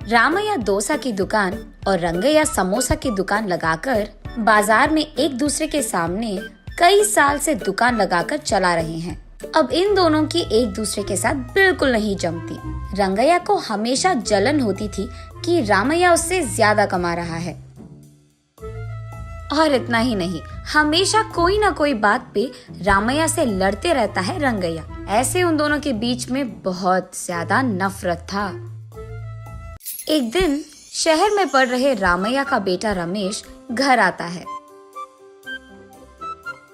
रामैया डोसा की दुकान और रंगैया समोसा की दुकान लगाकर बाजार में एक दूसरे के सामने कई साल से दुकान लगाकर चला रहे हैं। अब इन दोनों की एक दूसरे के साथ बिल्कुल नहीं जमती। रंगैया को हमेशा जलन होती थी कि रामैया उससे ज्यादा कमा रहा है। और इतना ही नहीं, हमेशा कोई ना कोई बात पे रामैया से लड़ते रहता है रंगैया। ऐसे उन दोनों के बीच में बहुत ज्यादा नफरत था। एक दिन शहर में पढ़ रहे रामैया का बेटा रमेश घर आता है।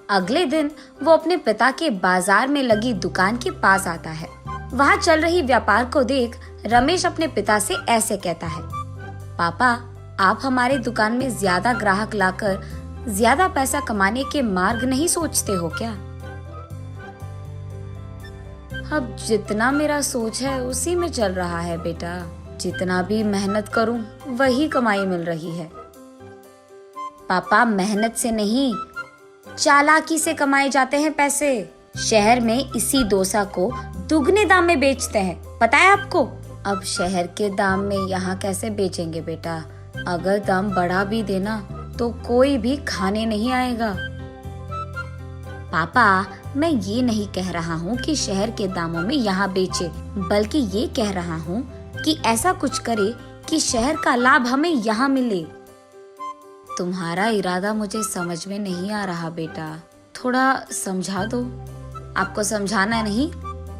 अगले दिन वो अपने पिता के बाजार में लगी दुकान के पास आता है। वहाँ चल रही व्यापार को देख रमेश अपने पिता से ऐसे कहता है, पापा, आप हमारे दुकान में ज्यादा ग्राहक लाकर ज्यादा पैसा कमाने के मार्ग नहीं सोचते हो क्या? अब जितना मेरा सोच है उसी में चल रहा है बेटा। जितना भी मेहनत करूं वही कमाई मिल रही है। पापा, मेहनत से नहीं, चालाकी से कमाए जाते हैं पैसे। शहर में इसी डोसा को दुगने दाम में बेचते हैं, पता है आपको? अब शहर के दाम में यहाँ कैसे बेचेंगे बेटा? अगर दाम बढ़ा भी देना तो कोई भी खाने नहीं आएगा। पापा, मैं ये नहीं कह रहा हूँ कि शहर के दामों में यहाँ बेचे, बल्कि ये कह रहा हूँ कि ऐसा कुछ करे कि शहर का लाभ हमें यहाँ मिले। तुम्हारा इरादा मुझे समझ में नहीं आ रहा बेटा, थोड़ा समझा दो। आपको समझाना नहीं,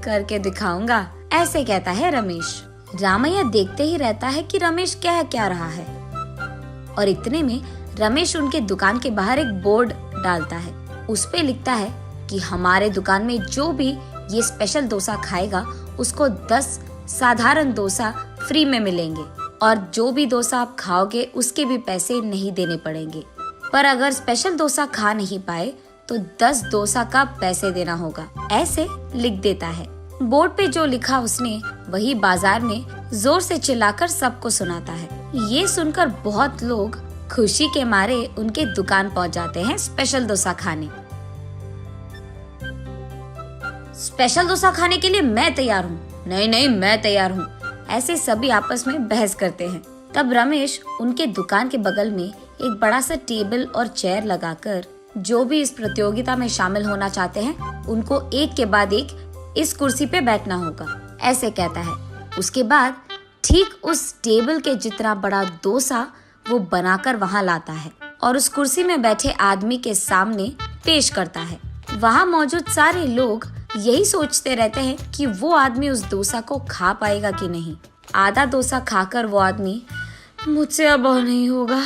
करके दिखाऊंगा, ऐसे कहता है रमेश। रामैया देखते ही रहता है कि रमेश कह क्या रहा है। और इतने में रमेश उनके दुकान के बाहर एक बोर्ड डालता है। उस पे लिखता है कि हमारे दुकान में जो भी ये स्पेशल डोसा खाएगा उसको 10 साधारण डोसा फ्री में मिलेंगे, और जो भी डोसा आप खाओगे उसके भी पैसे नहीं देने पड़ेंगे। पर अगर स्पेशल डोसा खा नहीं पाए तो 10 डोसा का पैसे देना होगा, ऐसे लिख देता है। बोर्ड पे जो लिखा उसने वही बाजार में जोर से चिल्लाकर सबको सुनाता है। ये सुनकर बहुत लोग खुशी के मारे उनके दुकान पहुंच जाते हैं स्पेशल डोसा खाने। स्पेशल डोसा खाने के लिए मैं तैयार हूँ। नहीं नहीं, मैं तैयार हूँ। ऐसे सभी आपस में बहस करते हैं। तब रमेश उनके दुकान के बगल में एक बड़ा सा टेबल और चेयर लगाकर जो भी इस प्रतियोगिता में शामिल होना चाहते हैं उनको एक के बाद एक इस कुर्सी पे बैठना होगा, ऐसे कहता है। उसके बाद ठीक उस टेबल के जितना बड़ा डोसा वो बनाकर वहाँ लाता है और उस कुर्सी में बैठे आदमी के सामने पेश करता है। वहाँ मौजूद सारे लोग यही सोचते रहते हैं कि वो आदमी उस डोसा को खा पाएगा कि नहीं। आधा डोसा खाकर वो आदमी, मुझसे अब और नहीं होगा,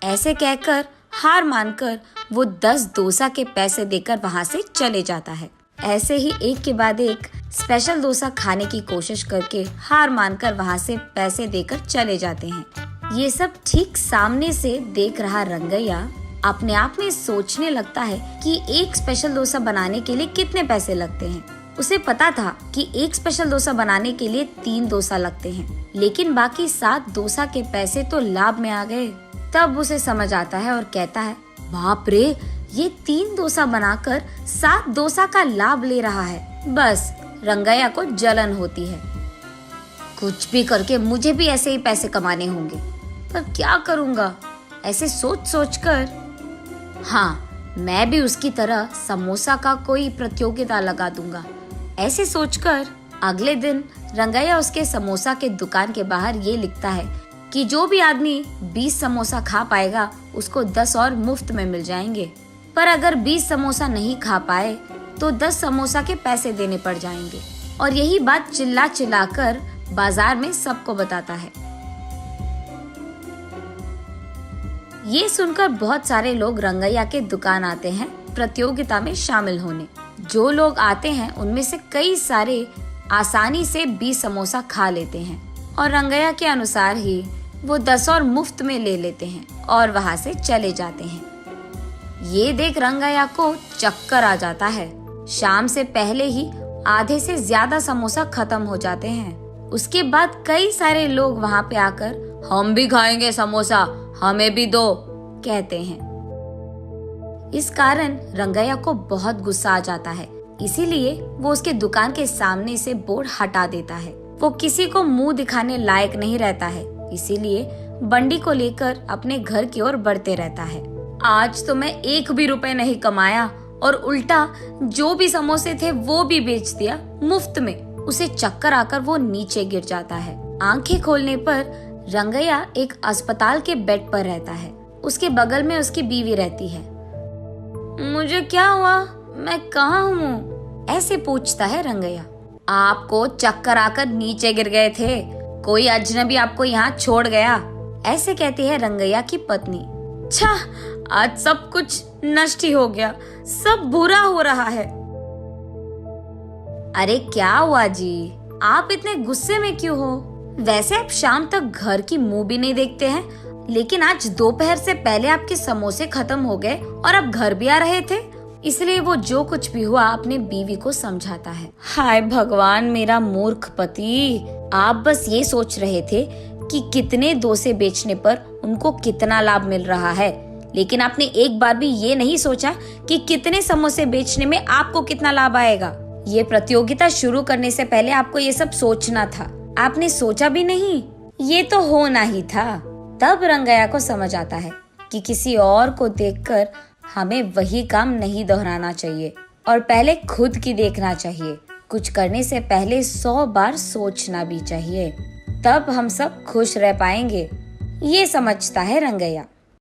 ऐसे कहकर हार मानकर वो 10 डोसा के पैसे देकर वहाँ से चले जाता है। ऐसे ही एक के बाद एक स्पेशल डोसा खाने की कोशिश करके हार मानकर वहाँ से पैसे देकर चले जाते हैं। ये सब ठीक सामने से देख रहा रंगैया अपने आप में सोचने लगता है कि एक स्पेशल डोसा बनाने के लिए कितने पैसे लगते हैं। उसे पता था कि एक स्पेशल डोसा बनाने के लिए 3 डोसा लगते हैं, लेकिन बाकी 7 डोसा के पैसे तो लाभ में आ गए। तब उसे समझ आता है और कहता है, बाप रे, ये 3 डोसा बनाकर 7 डोसा का लाभ ले रहा है। बस रंगैया को जलन होती है। कुछ भी करके मुझे भी ऐसे ही पैसे कमाने होंगे, पर क्या करूँगा? ऐसे सोच सोच कर, हाँ, मैं भी उसकी तरह समोसा का कोई प्रतियोगिता लगा दूंगा, ऐसे सोचकर अगले दिन रंगैया उसके समोसा के दुकान के बाहर ये लिखता है कि जो भी आदमी 20 समोसा खा पाएगा उसको 10 और मुफ्त में मिल जाएंगे। पर अगर 20 समोसा नहीं खा पाए तो 10 समोसा के पैसे देने पड़ जाएंगे। और यही बात चिल्ला चिल्ला कर बाजार में सबको बताता है। ये सुनकर बहुत सारे लोग रंगैया के दुकान आते हैं प्रतियोगिता में शामिल होने। जो लोग आते हैं उनमें से कई सारे आसानी से 20 समोसा खा लेते हैं और रंगैया के अनुसार ही वो 10 और मुफ्त में ले लेते हैं और वहाँ से चले जाते हैं। ये देख रंगैया को चक्कर आ जाता है। शाम से पहले ही आधे से ज्यादा समोसा खत्म हो जाते हैं। उसके बाद कई सारे लोग वहाँ पे आकर, हम भी खाएंगे समोसा, हमें भी दो, कहते हैं। इस कारण रंगैया को बहुत गुस्सा आ जाता है। इसीलिए वो उसके दुकान के सामने से बोर्ड हटा देता है। वो किसी को मुंह दिखाने लायक नहीं रहता है। इसीलिए बंडी को लेकर अपने घर की ओर बढ़ते रहता है। आज तो मैं 1 भी रुपए नहीं कमाया और उल्टा जो भी समोसे थे वो भी बेच दिया मुफ्त में। उसे चक्कर आकर वो नीचे गिर जाता है। आंखें खोलने पर रंगैया एक अस्पताल के बेड पर रहता है। उसके बगल में उसकी बीवी रहती है। मुझे क्या हुआ, मैं कहाँ हूँ? ऐसे पूछता है रंगैया। आपको चक्कर आकर नीचे गिर गए थे, कोई अजनबी आपको यहाँ छोड़ गया, ऐसे कहती है रंगैया की पत्नी। छा, आज सब कुछ नष्ट ही हो गया, सब बुरा हो रहा है। अरे क्या हुआ जी, आप इतने गुस्से में क्यों हो? वैसे आप शाम तक घर की मुंह भी नहीं देखते हैं, लेकिन आज दोपहर से पहले आपके समोसे खत्म हो गए और आप घर भी आ रहे थे। इसलिए वो जो कुछ भी हुआ अपने बीवी को समझाता है। हाय भगवान, मेरा मूर्ख पति, आप बस ये सोच रहे थे कि कितने डोसे बेचने पर उनको कितना लाभ मिल रहा है, लेकिन आपने एक बार भी ये नहीं सोचा कि कितने समोसे बेचने में आपको कितना लाभ आएगा। ये प्रतियोगिता शुरू करने से पहले आपको ये सब सोचना था, आपने सोचा भी नहीं, ये तो होना ही था। तब रंगैया को समझ आता है कि किसी और को देखकर हमें वही काम नहीं दोहराना चाहिए और पहले खुद की देखना चाहिए। कुछ करने से पहले 100 बार सोचना भी चाहिए, तब हम सब खुश रह पाएंगे। ये समझता है रंगैया।